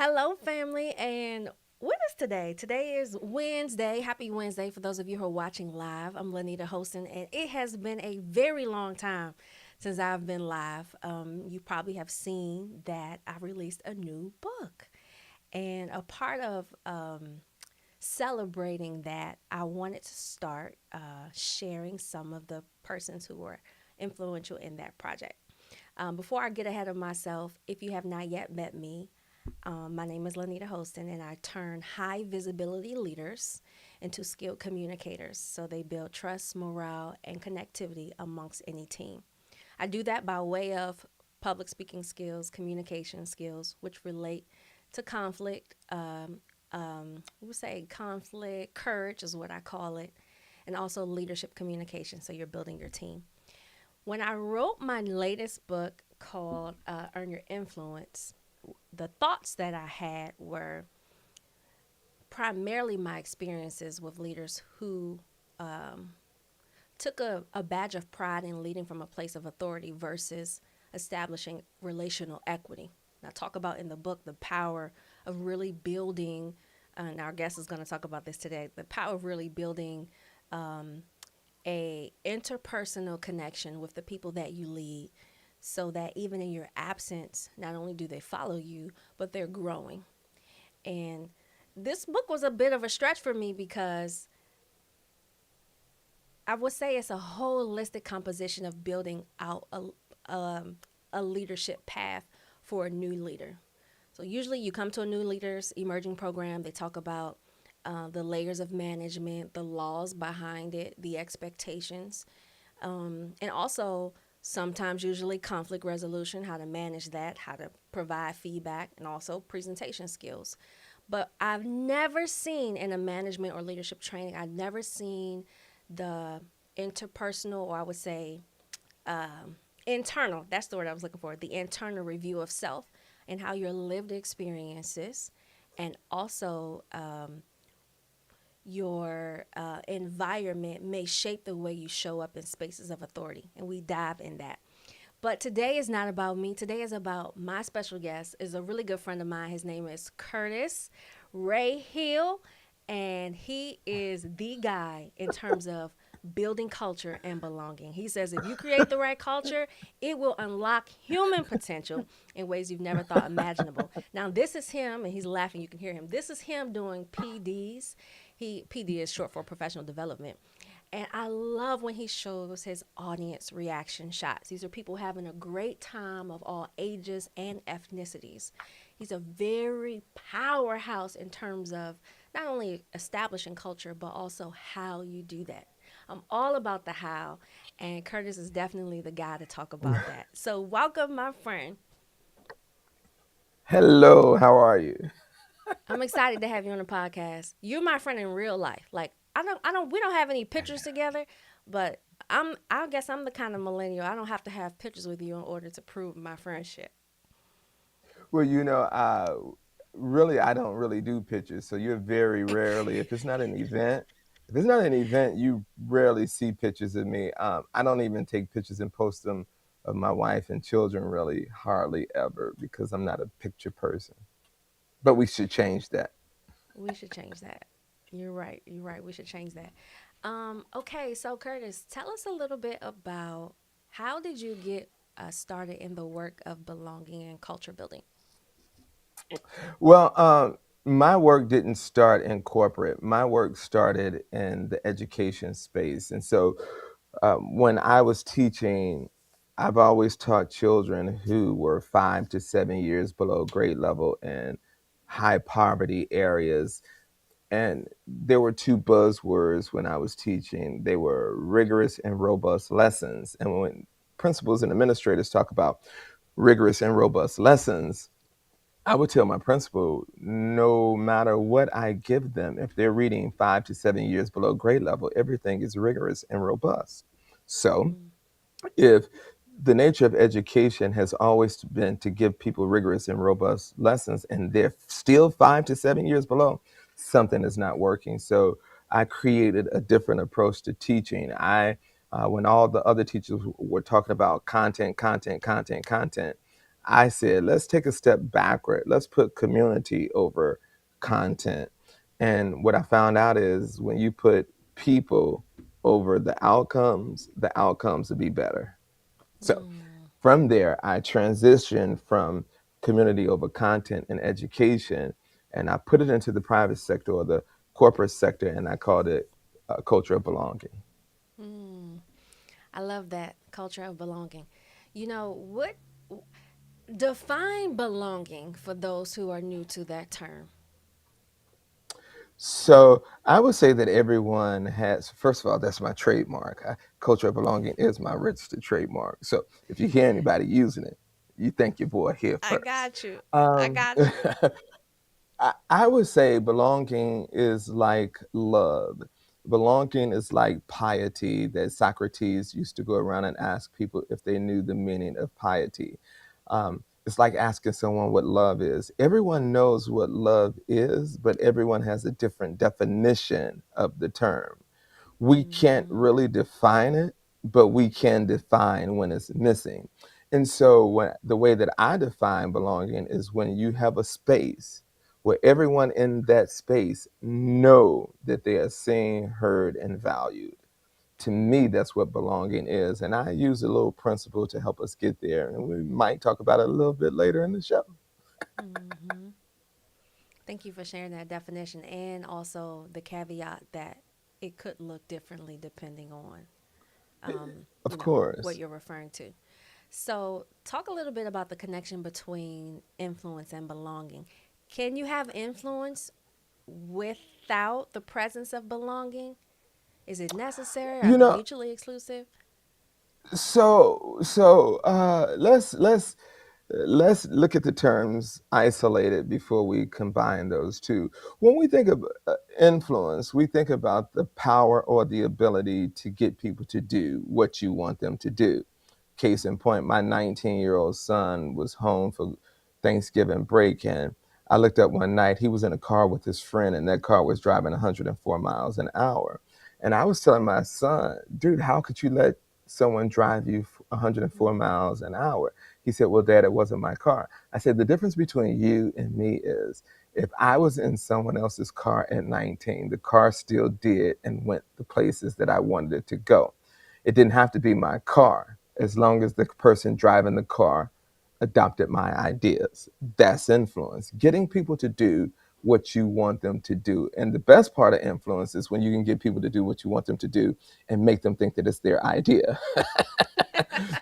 Hello, family, and what is today? Today is Wednesday. Happy Wednesday for those of you who are watching live. I'm Lanita hosting, and it has been a very long time since I've been live. You probably have seen that I released a new book, and a part of celebrating that, I wanted to start sharing some of the persons who were influential in that project. Before I get ahead of myself, if you have not yet met me, my name is Lanita Hostin, and I turn high visibility leaders into skilled communicators so they build trust, morale, and connectivity amongst any team. I do that by way of public speaking skills, communication skills, which relate to conflict. We would say conflict, courage is what I call it, and also leadership communication. So you're building your team. When I wrote my latest book called Earn Your Influence, the thoughts that I had were primarily my experiences with leaders who took a badge of pride in leading from a place of authority versus establishing relational equity. And I talk about in the book the power of really building, and our guest is going to talk about this today, the power of really building a interpersonal connection with the people that you lead so that even in your absence, not only do they follow you, but they're growing. And this book was a bit of a stretch for me because I would say it's a holistic composition of building out a leadership path for a new leader. So usually you come to a new leader's emerging program, they talk about the layers of management, the laws behind it, the expectations, and also sometimes usually conflict resolution, how to manage that, how to provide feedback, and also presentation skills. But I've never seen in a management or leadership training, I've never seen the interpersonal, or I would say internal, that's the word I was looking for, the internal review of self and how your lived experiences and also your environment may shape the way you show up in spaces of authority. And we dive in that. But today is not about me. Today is about my special guest is a really good friend of mine. His name is Curtis Ray Hill, and he is the guy in terms of building culture and belonging. He says if you create the right culture, it will unlock human potential in ways you've never thought imaginable. Now, this is him, and he's laughing. You can hear him. This is him doing PDs. PD is short for professional development. And I love when he shows his audience reaction shots. These are people having a great time of all ages and ethnicities. He's a very powerhouse in terms of not only establishing culture, but also how you do that. I'm all about the how, and Curtis is definitely the guy to talk about that. So, welcome, my friend. Hello, how are you? I'm excited to have you on the podcast. You're my friend in real life. Like we don't have any pictures together, but I guess I'm the kind of millennial. I don't have to have pictures with you in order to prove my friendship. Well, really, I don't really do pictures, so you're very rarely, if it's not an event, you rarely see pictures of me. I don't even take pictures and post them of my wife and children, really, hardly ever, because I'm not a picture person. But we should change that. We should change that. You're right. You're right. We should change that. Okay, so Curtis, tell us a little bit about how did you get started in the work of belonging and culture building? Well, my work didn't start in corporate. My work started in the education space. And so when I was teaching, I've always taught children who were 5 to 7 years below grade level in high poverty areas. And there were two buzzwords when I was teaching. They were rigorous and robust lessons. And when principals and administrators talk about rigorous and robust lessons, I would tell my principal, no matter what I give them, if they're reading 5 to 7 years below grade level, everything is rigorous and robust. So, Mm, if the nature of education has always been to give people rigorous and robust lessons, and they're still 5 to 7 years below, something is not working. So, I created a different approach to teaching. When all the other teachers were talking about content, I said, let's take a step backward. Let's put community over content. And what I found out is when you put people over the outcomes will be better. So Mm, from there, I transitioned from community over content and education, and I put it into the private sector or the corporate sector, and I called it culture of belonging. mm. I love that culture of belonging. You know, what define belonging for those who are new to that term? So I would say that everyone has, first of all, that's my trademark. Culture of belonging is my registered trademark. So if you hear anybody using it, you thank your boy here I first. got you. I Um, got you. I would say belonging is like love. Belonging is like piety that Socrates used to go around and ask people if they knew the meaning of piety. It's like asking someone what love is. Everyone knows what love is, but everyone has a different definition of the term. We can't Mm-hmm. really define it, but we can define when it's missing. And so the way that I define belonging is when you have a space where everyone in that space know that they are seen, heard, and valued. To me, that's what belonging is. And I use a little principle to help us get there. And we might talk about it a little bit later in the show. Mm-hmm. Thank you for sharing that definition and also the caveat that it could look differently depending on, Of what course. you're referring to. So, talk a little bit about the connection between influence and belonging. Can you have influence without the presence of belonging? Is it necessary? Are You they know, mutually exclusive? let's look at the terms isolated before we combine those two. When we think of influence, we think about the power or the ability to get people to do what you want them to do. Case in point, my 19-year-old son was home for Thanksgiving break, and I looked up one night. He was in a car with his friend, and that car was driving 104 miles an hour. And I was telling my son, dude, how could you let someone drive you 104 Mm-hmm. miles an hour? He said, well, Dad, it wasn't my car. I said, the difference between you and me is if I was in someone else's car at 19, the car still did and went the places that I wanted it to go. It didn't have to be my car as long as the person driving the car adopted my ideas. That's influence. Getting people to do what you want them to do. And the best part of influence is when you can get people to do what you want them to do and make them think that it's their idea.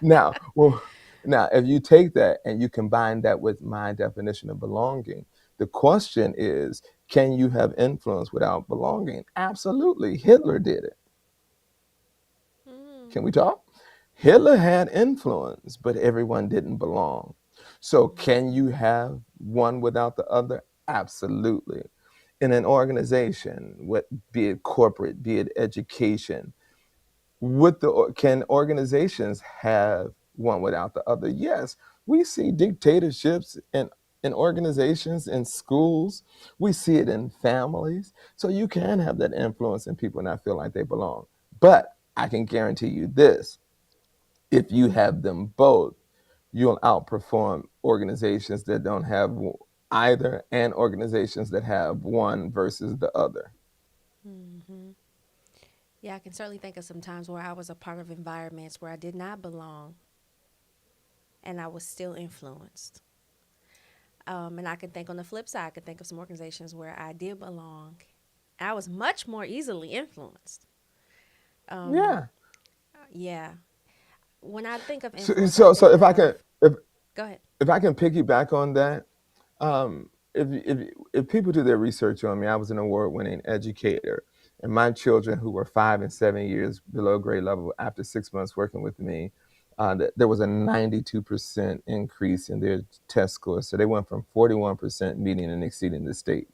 now, well, now, if you take that and you combine that with my definition of belonging, the question is, can you have influence without belonging? Absolutely. Hitler did it. Mm-hmm. Can we talk? Hitler had influence, but everyone didn't belong. So, can Mm-hmm. you have one without the other? Absolutely. In an organization, be it corporate, be it education, can organizations have one without the other? Yes, we see dictatorships in organizations, in schools. We see it in families. So you can have that influence in people not feel like they belong. But I can guarantee you this: if you have them both, you'll outperform organizations that don't have either and organizations that have one versus the other. Mm-hmm. Yeah, I can certainly think of some times where I was a part of environments where I did not belong and I was still influenced. And I can think on the flip side, I can think of some organizations where I did belong. I was much more easily influenced. Um, Yeah. yeah. When I think of So, influence, I so, so think if I of. can, if Go ahead. if I can piggyback on that, if people do their research on me, I was an award-winning educator, and my children who were 5 and 7 years below grade level, after 6 months working with me, there was a 92% increase in their test scores. So they went from 41% meeting and exceeding the state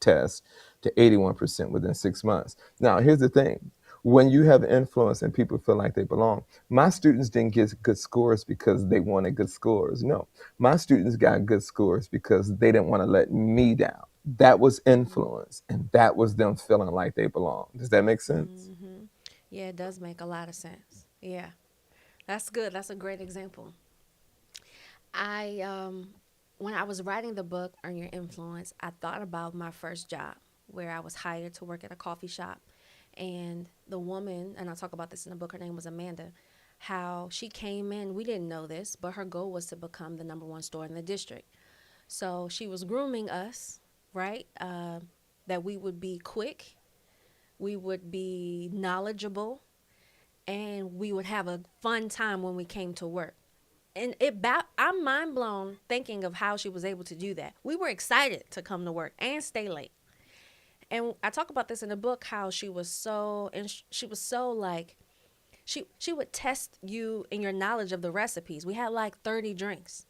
test to 81% within 6 months. Now, here's the thing: when you have influence and people feel like they belong, my students didn't get good scores because they wanted good scores. No, my students got good scores because they didn't want to let me down. That was influence, and that was them feeling like they belong. Does that make sense? Mm-hmm. Yeah, it does make a lot of sense. Yeah, that's good. That's a great example. I when I was writing the book Earn Your Influence, I thought about my first job where I was hired to work at a coffee shop. And the woman, and I'll talk about this in the book, her name was Amanda, how she came in, we didn't know this, but her goal was to become the number one store in the district. So she was grooming us, right? That we would be quick, we would be knowledgeable, and we would have a fun time when we came to work. And I'm mind blown thinking of how she was able to do that. We were excited to come to work and stay late. And I talk about this in the book how she was so and she was so like she would test you in your knowledge of the recipes. We had like 30 drinks.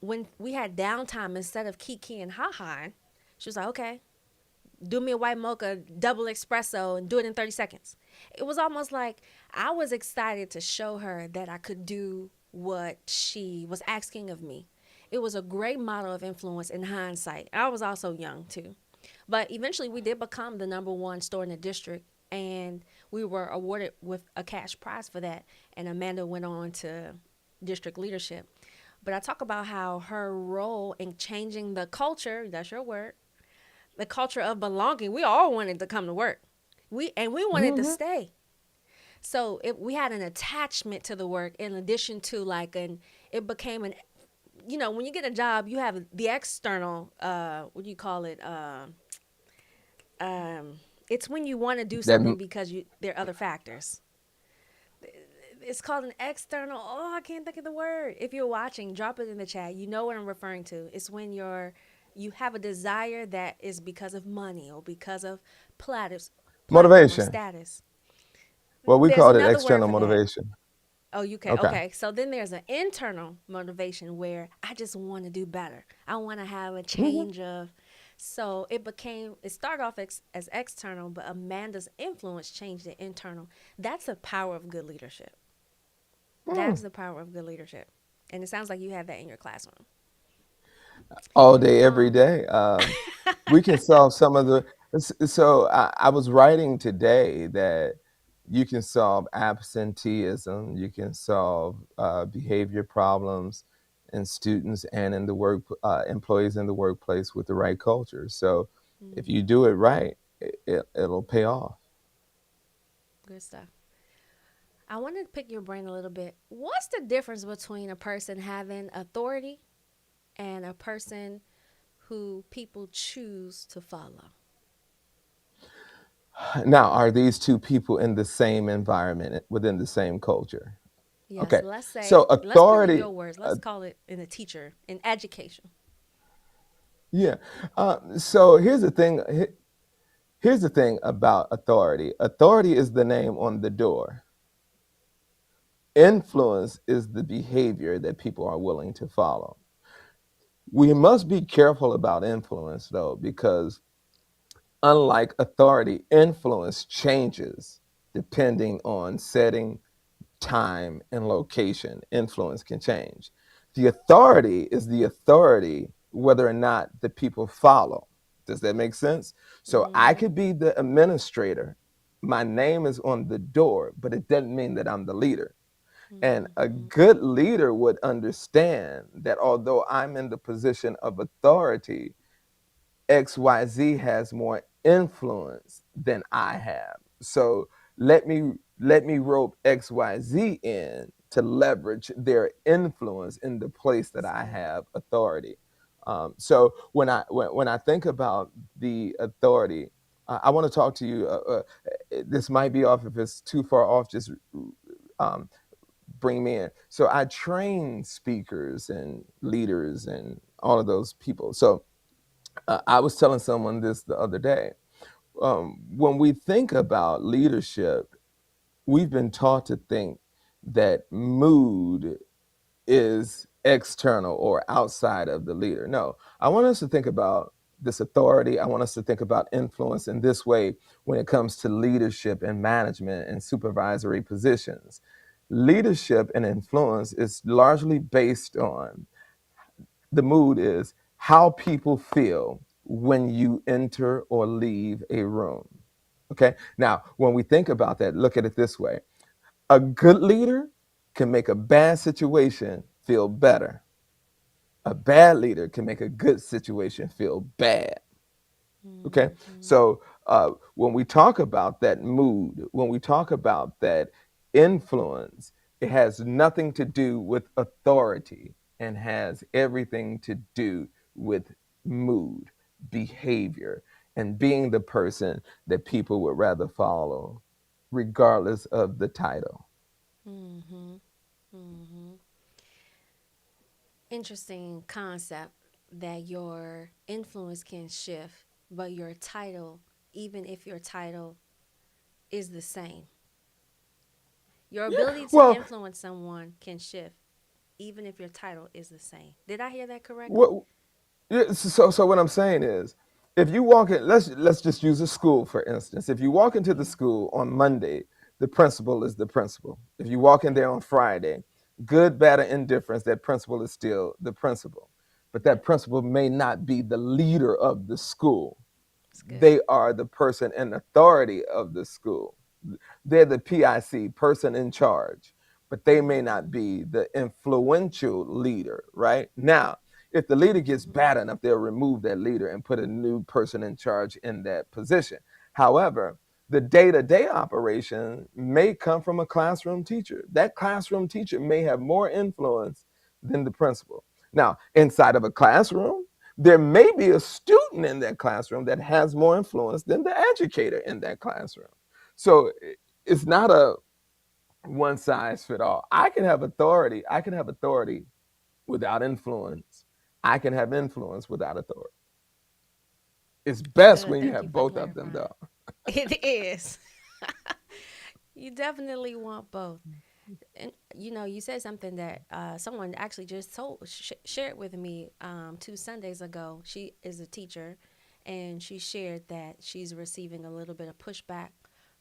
When we had downtime, instead of kiki and ha, she was like, "Okay, do me a white mocha, double espresso, and do it in 30 seconds." It was almost like I was excited to show her that I could do what she was asking of me. It was a great model of influence in hindsight. I was also young too. But eventually we did become the number one store in the district, and we were awarded with a cash prize for that. And Amanda went on to district leadership. But I talk about how her role in changing the culture, that's your word, the culture of belonging. We all wanted to come to work. We wanted to Hmm. stay. So we had an attachment to the work in addition to like an it became an when you get a job you have the external what do you call it it's when you want to do That something because there are other factors. It's called an external. Oh, I can't think of the word. If you're watching, drop it in the chat. You know what I'm referring to. It's when you have a desire that is because of money or because of platform or motivation. status. Well, we There's called it another word external for that. motivation. Oh, you can. Okay. Okay. So then there's an internal motivation where I just want to do better. I want to have a Hmm. change of. So it started off as external, but Amanda's influence changed it internal. That's the power of good leadership. That Mm. is the power of good leadership. And it sounds like you have that in your classroom. All day, every Um, day. We can solve some of the. So I was writing today that you can solve absenteeism, you can solve behavior problems in students and in the work employees in the workplace with the right culture. So if you mhm, do it right, it'll pay off. good stuff. I want to pick your brain a little bit. What's the difference between a person having authority and a person who people choose to follow? Now, are these two people in the same environment within the same culture? Yes, Okay, so let's put it in authority. your words. uh, Let's call it in a teacher, in education. Yeah. So here's the thing about authority. Authority is the name on the door. Influence is the behavior that people are willing to follow. We must be careful about influence, though, because unlike authority, influence changes depending on setting, time, and location. Influence can change. The authority is the authority whether or not the people follow. Does that make sense? So I Mm-hmm. could be the administrator. My name is on the door, but it doesn't mean that I'm the leader. And a Mm-hmm. good leader would understand that although I'm in the position of authority, XYZ has more influence than I have. So let me rope XYZ in to leverage their influence in the place that That's I good. have authority. So when I think about the authority, I want to talk to you. This might be off if it's too far off. Just um, bring me in. So I train speakers and leaders and all of those people. So I was telling someone this the other day. When we think about leadership, we've been taught to think that mood is external or outside of the leader. No, I want us to think about this authority. I want us to think about influence in this way when it comes to leadership and management and supervisory positions. Leadership and influence is largely based on the mood is how people feel when you enter or leave a room. Okay. Now, when we think about that, look at it this way: a good leader can make a bad situation feel better. A bad leader can make a good situation feel bad. Okay, Mm-hmm. so when we talk about that mood, when we talk about that influence, it has nothing to do with authority and has everything to do with mood, behavior, and being the person that people would rather follow, regardless of the title. Mm-hmm. Mm-hmm. Interesting concept that your influence can shift, but your title, even if your title is the same, your Yeah, ability to well, influence someone can shift, even if your title is the same. Did I hear that correctly? what Yeah, so what I'm saying is, if you walk in, let's just use a school for instance. If you walk into the Yeah. school on Monday, the principal is the principal. If you walk in Yep. there on Friday, good, bad, or indifference, that principal is still the principal. But that Yep. principal may not be the leader of the school. It's good. They are the person in authority of the school. They're the PIC, person in charge, but they may not Mm-hmm. be the influential leader, right? Now, if the leader gets Mm-hmm. bad enough, they'll remove that leader and put a new person in charge in that position. However, the day to day operation may come from a classroom teacher. That classroom teacher may have more influence than the principal. Now, inside of a classroom, there may be a student in that classroom that has more influence than the educator in that classroom. So it's not a one size fit all. I can have authority. I can have authority without influence. I can have influence without authority. It's best Good. when you Thank you have for both of them, clarifying. though. It is. You definitely want both. And you said something that someone actually just shared with me 2 Sundays ago. She is a teacher, and she shared that she's receiving a little bit of pushback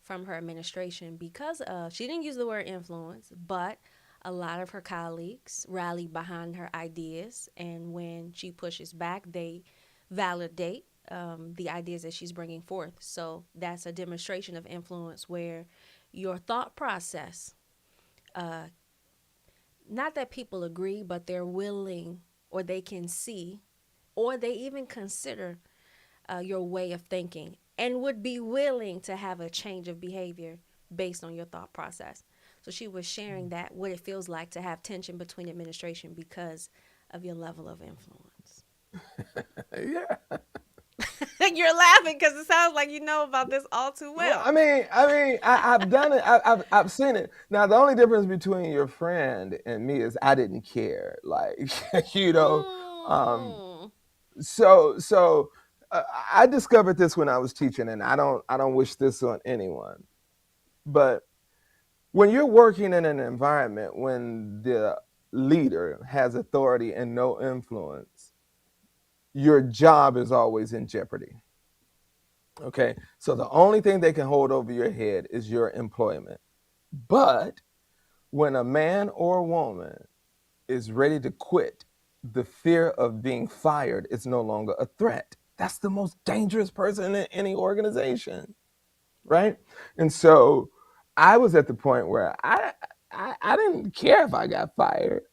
from her administration because of, she didn't use the word influence, but a lot of her colleagues rally behind her ideas, and when she pushes back, they validate the ideas that she's bringing forth. So that's a demonstration of influence where your thought process, not that people agree, but they're willing, or they can see, or they even consider your way of thinking and would be willing to have a change of behavior based on your thought process. So she was sharing that what it feels like to have tension between administration because of your level of influence. Yeah. You're laughing because it sounds like you know about this all too Well, well. I've done it. I've seen it. Now, the only difference between your friend and me is I didn't care. Like, you know, um, Mm. so I discovered this when I was teaching, and I don't wish this on anyone. But when you're working in an environment when the leader has authority and no influence, your job is always in jeopardy. Okay, so the only thing they can hold over your head is your employment. But when a man or a woman is ready to quit, the fear of being fired is no longer a threat. That's the most dangerous person in any organization, Right. right? And so I was at the point where I didn't care if I got fired,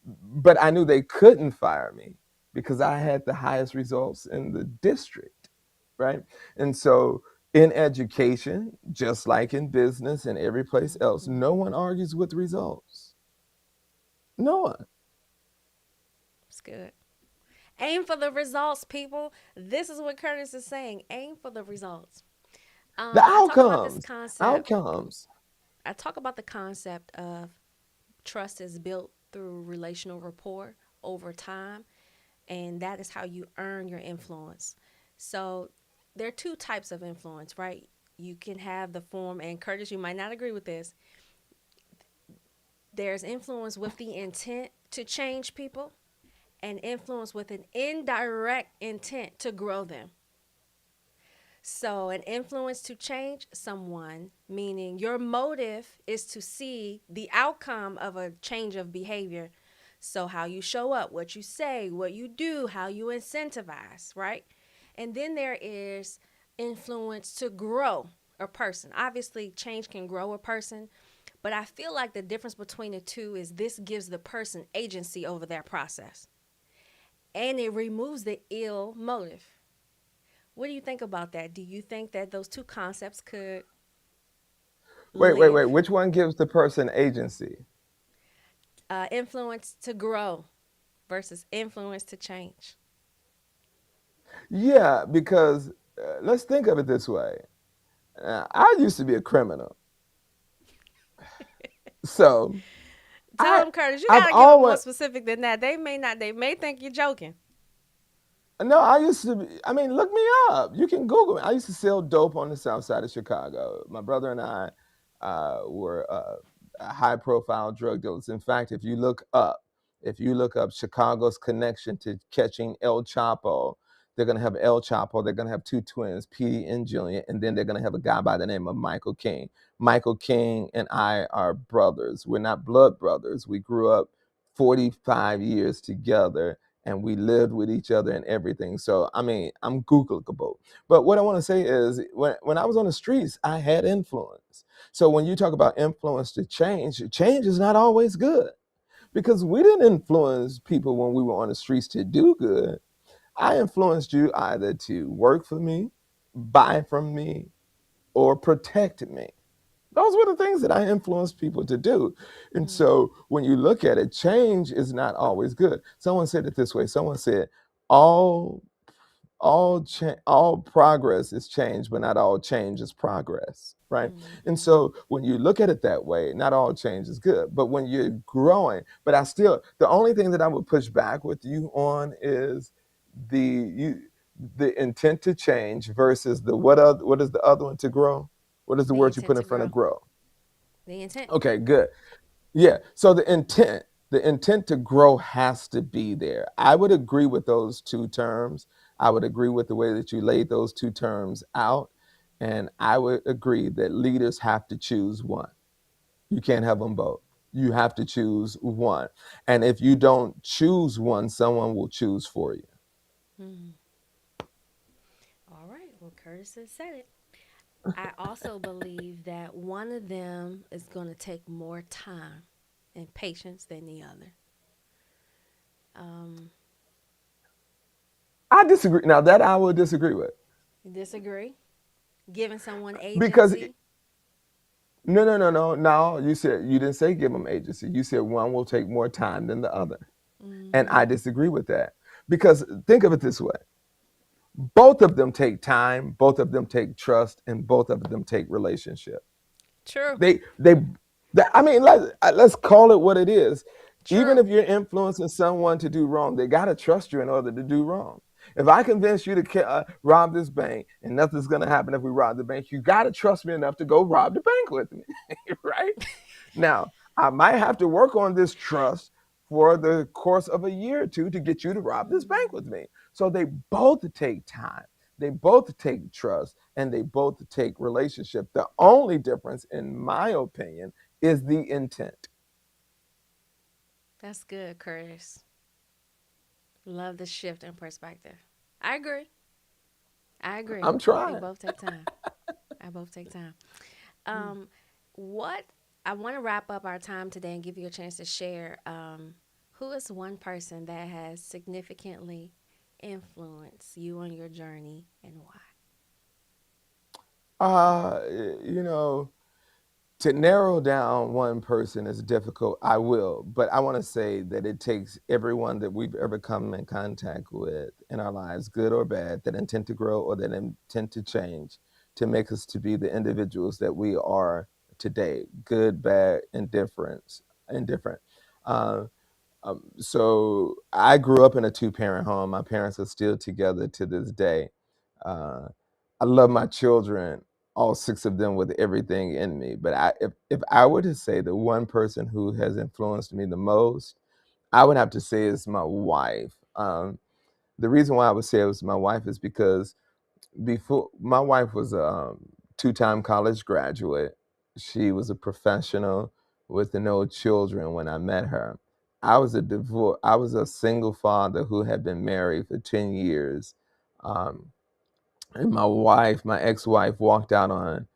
but I knew they couldn't fire me because I had the highest results in the district, right? And so in education, just like in business and every place else, Mm-hmm. no one argues with results. No one. It's good. Aim for the results, people. This is what Curtis is saying. Aim for the results. The I talk about this outcomes, concept. outcomes. I talk about the concept of trust is built through relational rapport over time, and that is how you earn your influence. So there are two types of influence, right? You can have the form, and Curtis, you might not agree with this. There's influence with the intent to change people, and influence with an indirect intent to grow them. So, an influence to change someone, meaning your motive is to see the outcome of a change of behavior. So, how you show up, what you say, what you do, how you incentivize, right? And then there is influence to grow a person. Obviously, change can grow a person, but I feel like the difference between the two is this gives the person agency over their process. and it removes the ill motive. What do you think about that? Do you think that those two concepts could Wait. live? Which one gives the person agency? Influence to grow versus influence to change. Yeah, because let's think of it this way. I used to be a criminal, so Tell I them, Curtis, you I've got to give them more always specific than that. They may not, they may think you're joking. no, I used to be. I mean, look me up. You can Google me. I used to sell dope on the south side of Chicago. My brother and I were high profile drug dealers. In fact, if you look up Chicago's connection to catching El Chapo, they're going to have El Chapo. They're going to have two twins, Petey and Julian, and then they're going to have a guy by the name of Michael King. Michael King and I are brothers. We're not blood brothers. We grew up 45 years together and we lived with each other and everything. So I mean, I'm Googleable. But what I want to say is, when I was on the streets, I had influence. So when you talk about influence to change, change is not always good because we didn't influence people when we were on the streets to do good. I influenced you either to work for me, buy from me, or protect me. Those were the things that I influenced people to do. And Mm, so when you look at it, change is not always good. Someone said it this way. Someone said, all all progress is change, but not all change is progress, right? And mm-hmm. so when you look at it that way, not all change is good. But when you're growing, but I still the only thing that I would push back with you on is the you the intent to change versus the what is the other one to grow? What is the The word you intent put in to front of grow. grow? The intent. Okay, good. Yeah. So the intent to grow has to be there. I would agree with those two terms. I would agree with the way that you laid those two terms out. And I would agree that leaders have to choose one. You can't have them both. You have to choose one. And if you don't choose one, someone will choose for you. Mm. All right. Well, Curtis has said it. I also believe that one of them is going to take more time and patience than the other. Um, I disagree. Now, that I would disagree with Disagree? Giving someone because agency? no. You said you didn't say give them agency. You said one will take more time than the other. And I Mm-hmm. disagree with that because think of it this way: both of them take time, both of them take trust, and both of them take relationship. True. They I mean, let's call it what it is. Even True. if you're influencing someone to do wrong, they got to trust you in order to do wrong. If I convince you to rob this bank and nothing's going to happen if we rob the bank, you got to trust me enough to go rob the bank with me, right? Now, I might have to work on this trust for the course of a year or two to get you to rob this bank with me. So they both take time, they both take trust, and they both take relationship. The only difference, in my opinion, is the intent. That's good, Curtis. Love the shift in perspective. I agree. I agree. I'm They trying. both take time. I both take time. Um, what I want to wrap up our time today and give you a chance to share. Who is one person that has significantly influenced you on your journey and why? Uh, you know, to narrow down one person is difficult. I will, but I want to say that it takes everyone that we've ever come in contact with in our lives, good or bad, that intend to grow or that intend to change, to make us to be the individuals that we are today. Good, bad, indifferent. Uh, so I grew up in a two-parent home. My parents are still together to this day. Uh, I love my children, all six of them, with everything in me. But if I were to say the one person who has influenced me the most, I would have to say it's my wife. The reason why I would say it was my wife is because before my wife was a two-time college graduate. She was a professional with no children when I met her. I was a single father who had been married for 10 years. Um, and my ex-wife, walked out on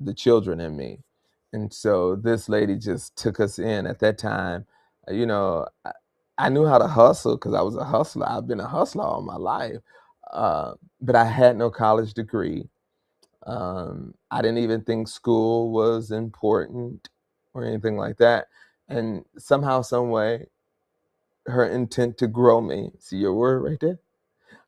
the children and me. And so this lady just took us in at that time. You know, I knew how to hustle because I was a hustler. I've been a hustler all my life, but I had no college degree. I didn't even think school was important or anything like that. And somehow, some way, her intent to grow me. See your word right there?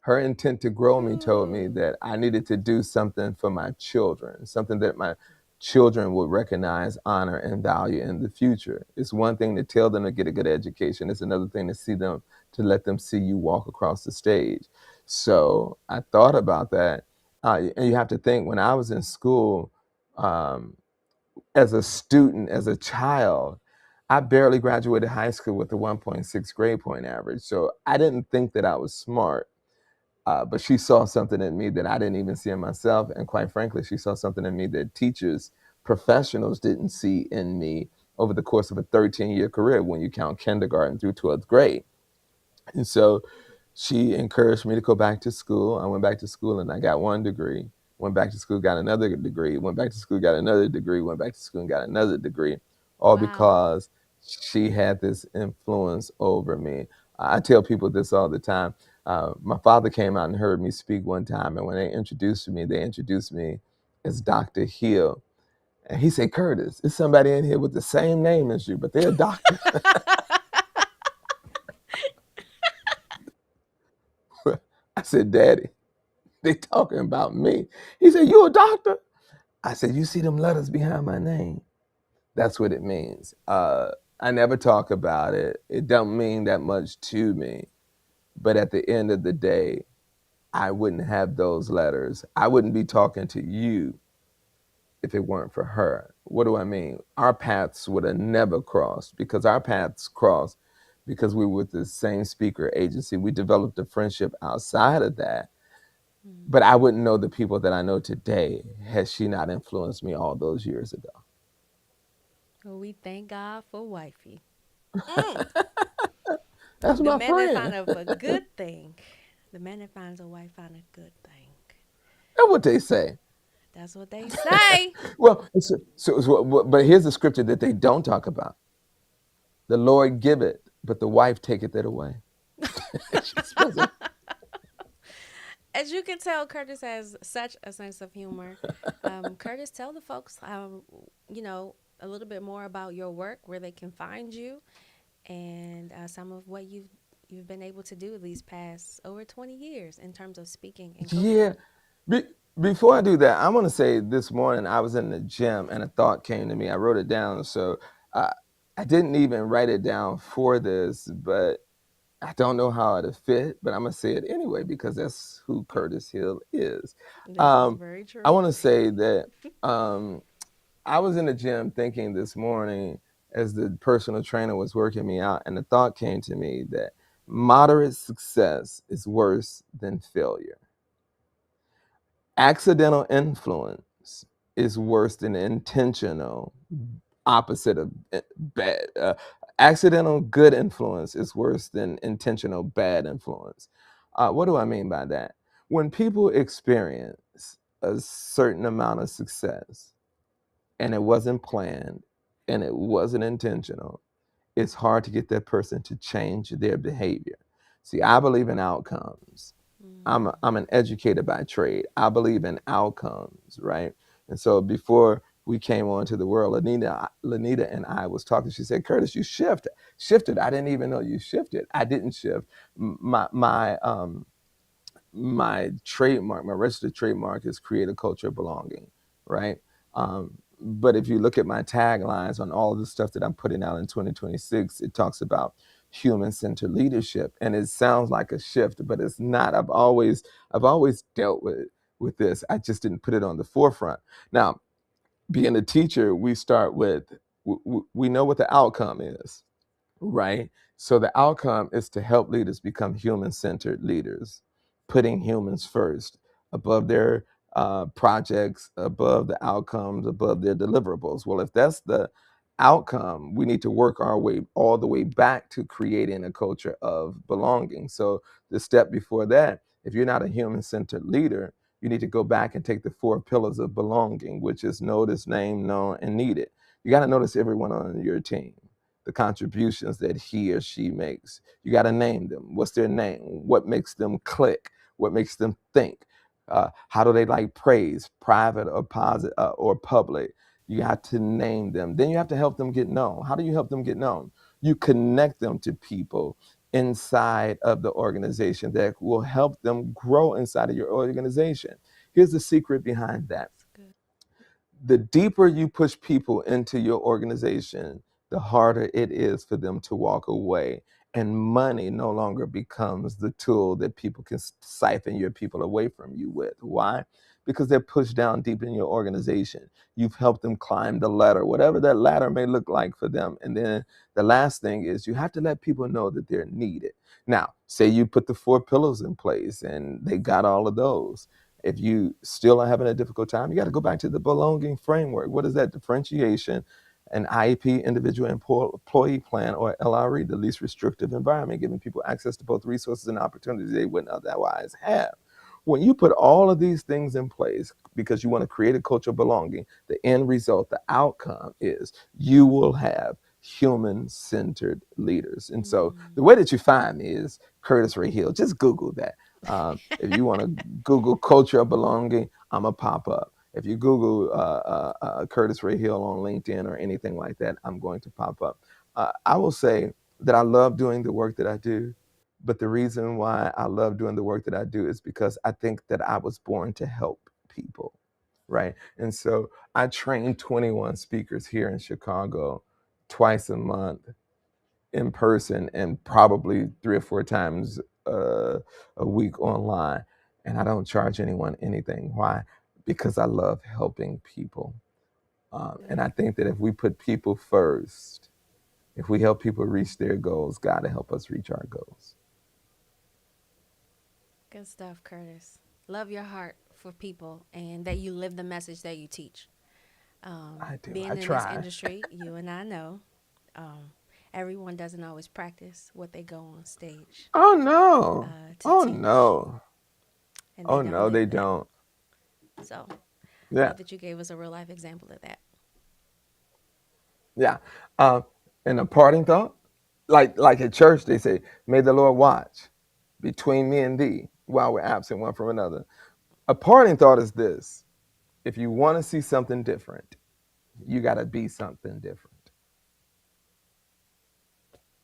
Her intent to grow me told me Ooh, that I needed to do something for my children, something that my children would recognize, honor, and value in the future. It's one thing to tell them to get a good education. It's another thing to see them, to let them see you walk across the stage. So I thought about that. And you have to think when I was in school, um, as a student, as a child, I barely graduated high school with a 1.6 grade point average. So I didn't think that I was smart, but she saw something in me that I didn't even see in myself. And quite frankly, she saw something in me that teachers, professionals didn't see in me over the course of a 13-year career when you count kindergarten through 12th grade. And so she encouraged me to go back to school. I went back to school and I got one degree. Went back to school, got another degree. Went back to school, got another degree. Went back to school and got another degree. All wow. because she had this influence over me. I tell people this all the time. My father came out and heard me speak one time, and when they introduced me as Dr. Hill. And he said, Curtis, there's somebody in here with the same name as you, but they're a doctor. I said, Daddy, they talking about me. He said, you a doctor? I said, you see them letters behind my name? That's what it means. I never talk about it. It don't mean that much to me. But at the end of the day, I wouldn't have those letters. I wouldn't be talking to you if it weren't for her. What do I mean? Our paths would have never crossed because our paths crossed because we were with the same speaker agency. We developed a friendship outside of that, but I wouldn't know the people that I know today had she not influenced me all those years ago. Well, we thank God for wifey. Mm. That's The my man that friend. find a good thing. The man that finds a wife find a good thing. That's what they say. That's what they say. Well, but here's the scripture that they don't talk about. The Lord give it, but the wife taketh it away. She's supposed to, As you can tell, Curtis has such a sense of humor. Curtis, tell the folks, you know, a little bit more about your work, where they can find you, and some of what you've been able to do these past over 20 years in terms of speaking and yeah. coaching. Be, before I do that, I want to say this morning I was in the gym and a thought came to me. I wrote it down. So uh, I didn't even write it down for this, but I don't know how it'll fit, but I'm gonna say it anyway because that's who Curtis Hill is. This is Um, very I true. want to say that um, I was in the gym thinking this morning as the personal trainer was working me out, and the thought came to me that moderate success is worse than failure. Accidental influence is worse than intentional opposite of bad. Accidental good influence is worse than intentional bad influence. What do I mean by that? When people experience a certain amount of success and it wasn't planned and it wasn't intentional, it's hard to get that person to change their behavior. See, I believe in outcomes. Mm. I'm an educator by trade. I believe in outcomes, right? And so before we came onto the world, Lanita and I was talking. She said, "Curtis, you shifted. I didn't even know you shifted. I didn't shift. My trademark, my registered trademark is create a culture of belonging, right? But if you look at my taglines on all of the stuff that I'm putting out in 2026, it talks about human-centered leadership, and it sounds like a shift, but it's not. I've always dealt with this. I just didn't put it on the forefront. Now, being a teacher, we start with we know what the outcome is, right? So the outcome is to help leaders become human centered leaders, putting humans first above their projects, above the outcomes, above their deliverables. Well, if that's the outcome, we need to work our way all the way back to creating a culture of belonging. So the step before that, if you're not a human centered leader, you need to go back and take the four pillars of belonging, which is notice, name, known, and needed. You got to notice everyone on your team. the contributions that he or she makes. You got to name them. What's their name? What makes them click? What makes them think? How do they like praise, private or positive or public? You have to name them. Then you have to help them get known. How do you help them get known? You connect them to people inside of the organization that will help them grow inside of your organization. Here's the secret behind that: That's good. the deeper you push people into your organization, the harder it is for them to walk away. And money no longer becomes the tool that people can siphon your people away from you with. Why? Because they're pushed down deep in your organization. You've helped them climb the ladder, whatever that ladder may look like for them. And then the last thing is you have to let people know that they're needed. Now, say you put the 4 pillars in place and they got all of those. If you still are having a difficult time, you got to go back to the belonging framework. What is that? Differentiation, an IEP, individual employee plan, or LRE, the least restrictive environment, giving people access to both resources and opportunities they wouldn't otherwise have. When you put all of these things in place because you want to create a culture of belonging, the end result, the outcome is you will have human centered leaders. And so the way that you find me is Curtis Ray Hill. Just Google that. If you want to Google culture of belonging, I'm a pop up. If you Google Curtis Ray Hill on LinkedIn or anything like that, I'm going to pop up. I will say that I love doing the work that I do, but the reason why I love doing the work that I do is because I think that I was born to help people, right? And so I train 21 speakers here in Chicago twice a month in person and probably 3 or 4 times a week online. And I don't charge anyone anything. Why? Because I love helping people. And Good. I think that if we put people first, if we help people reach their goals, God will help us reach our goals. Good stuff, Curtis. Love your heart for people and that you live the message that you teach. I do. I Being in this try. industry, you and I know, um, everyone doesn't always practice what they go on stage Oh no. to Oh teach, no. and they Oh don't no, they live that. don't. So, Yeah. love that you gave us a real life example of that. Yeah. Uh, and a parting thought, like at church, they say, "May the Lord watch between me and thee while we're absent one from another." A parting thought is this: if you want to see something different, you got to be something different.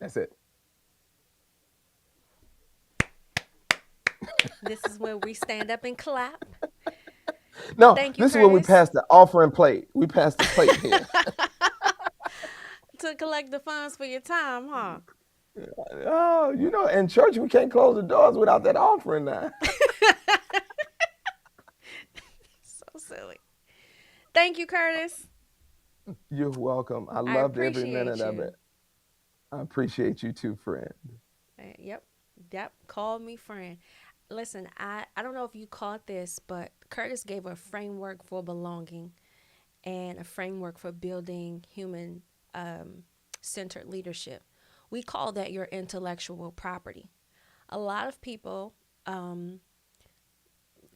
That's it. This is where we stand up and clap. No, Thank you, this is where we Curtis, pass the offering plate. We pass the plate here. to collect the funds for your time, huh? Oh, in church we can't close the doors without that offering now. So silly. Thank you, Curtis. You're welcome. I I loved every minute appreciate of you. it. I appreciate you too, friend. Yep. Yep. Call me friend. Listen, I don't know if you caught this, but Curtis gave a framework for belonging and a framework for building human um, centered leadership. We call that your intellectual property. A lot of people, um,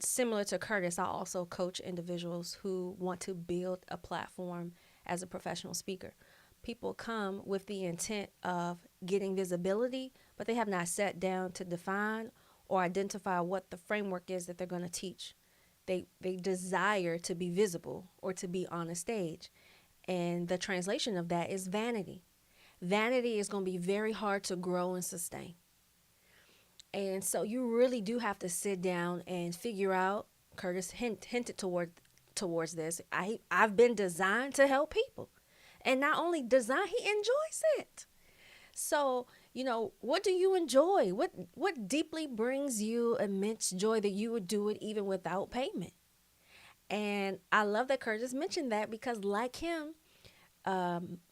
similar to Curtis, I also coach individuals who want to build a platform as a professional speaker. People come with the intent of getting visibility, but they have not sat down to define or identify what the framework is that they're going to teach. They desire to be visible or to be on a stage. And the translation of that is vanity. Vanity is going to be very hard to grow and sustain. And so you really do have to sit down and figure out. Curtis hinted towards this. I've been designed to help people, and not only design, he enjoys it. So what do you enjoy? What deeply brings you immense joy that you would do it even without payment? And I love that Curtis mentioned that because, like him,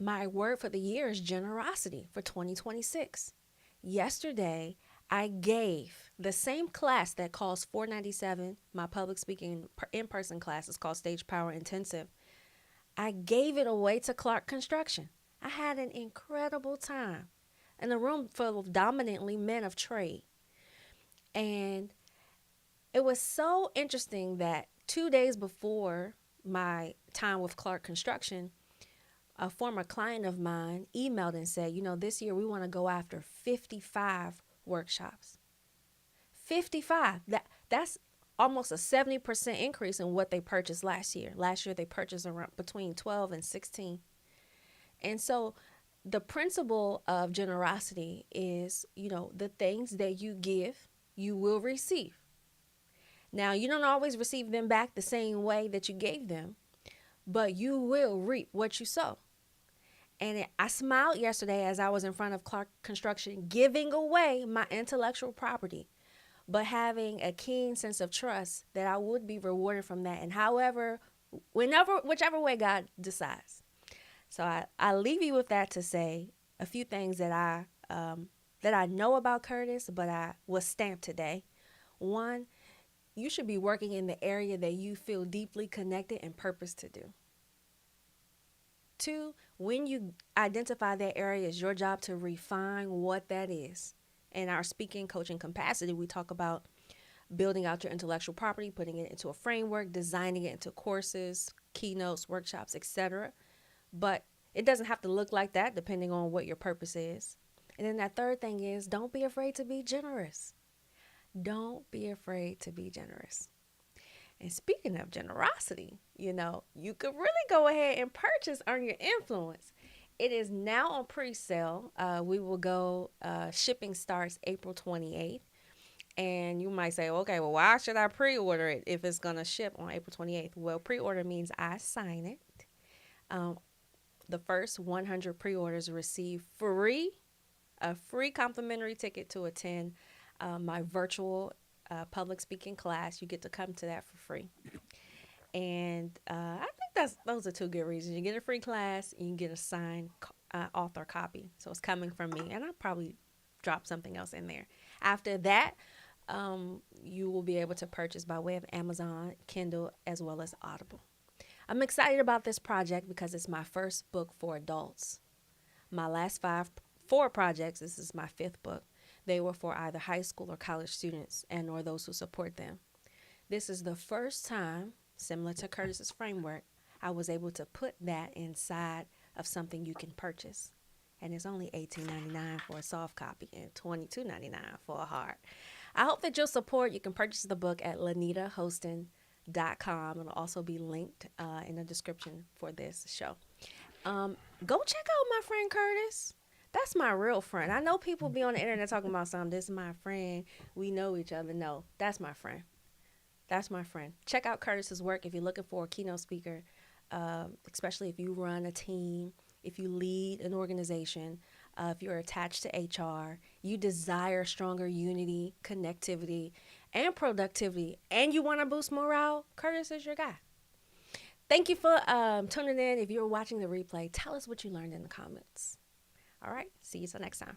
my word for the year is generosity for 2026. Yesterday, I gave the same class that costs $497. My public speaking in-person class is called Stage Power Intensive. I gave it away to Clark Construction. I had an incredible time in a room full of dominantly men of trade. And it was so interesting that 2 days before my time with Clark Construction, A former client of mine emailed and said, this year we want to go after 55 workshops. 55. That's almost a 70% increase in what they purchased last year. Last year they purchased around between 12 and 16. And so the principle of generosity is, the things that you give, you will receive. Now, you don't always receive them back the same way that you gave them, but you will reap what you sow. And I smiled yesterday as I was in front of Clark Construction giving away my intellectual property, but having a keen sense of trust that I would be rewarded from that. And whichever way God decides. So I leave you with that to say a few things that I know about Curtis, but I was stamped today. One, you should be working in the area that you feel deeply connected and purpose to do. Two, when you identify that area, it's your job to refine what that is. In our speaking, coaching capacity, we talk about building out your intellectual property, putting it into a framework, designing it into courses, keynotes, workshops, etc. But it doesn't have to look like that depending on what your purpose is. And then that third thing is don't be afraid to be generous. Don't be afraid to be generous. And speaking of generosity, you could really go ahead and purchase Earn Your Influence. It is now on pre-sale. We will go, shipping starts April 28th. And you might say, okay, well, why should I pre-order it if it's going to ship on April 28th? Well, pre-order means I sign it. Um, the first 100 pre-orders receive a free complimentary ticket to attend my virtual public speaking class. You get to come to that for free. And I think those are two good reasons. You get a free class and you get a signed author copy. So it's coming from me. And I'll probably drop something else in there. After that, you will be able to purchase by way of Amazon, Kindle, as well as Audible. I'm excited about this project because it's my first book for adults. My last four projects, this is my fifth book. They were for either high school or college students and or those who support them. This is the first time, similar to Curtis's framework, I was able to put that inside of something you can purchase. And it's only $18.99 for a soft copy and $22.99 for a hard. I hope that you'll support. You can purchase the book at lanitahostin.com. It'll also be linked in the description for this show. Go check out my friend Curtis. That's my real friend. I know people be on the internet talking about something. This is my friend. We know each other. No, that's my friend. That's my friend. Check out Curtis's work if you're looking for a keynote speaker, especially if you run a team, if you lead an organization, if you're attached to HR, you desire stronger unity, connectivity, and productivity, and you want to boost morale, Curtis is your guy. Thank you for tuning in. If you're watching the replay, tell us what you learned in the comments. All right, see you till next time.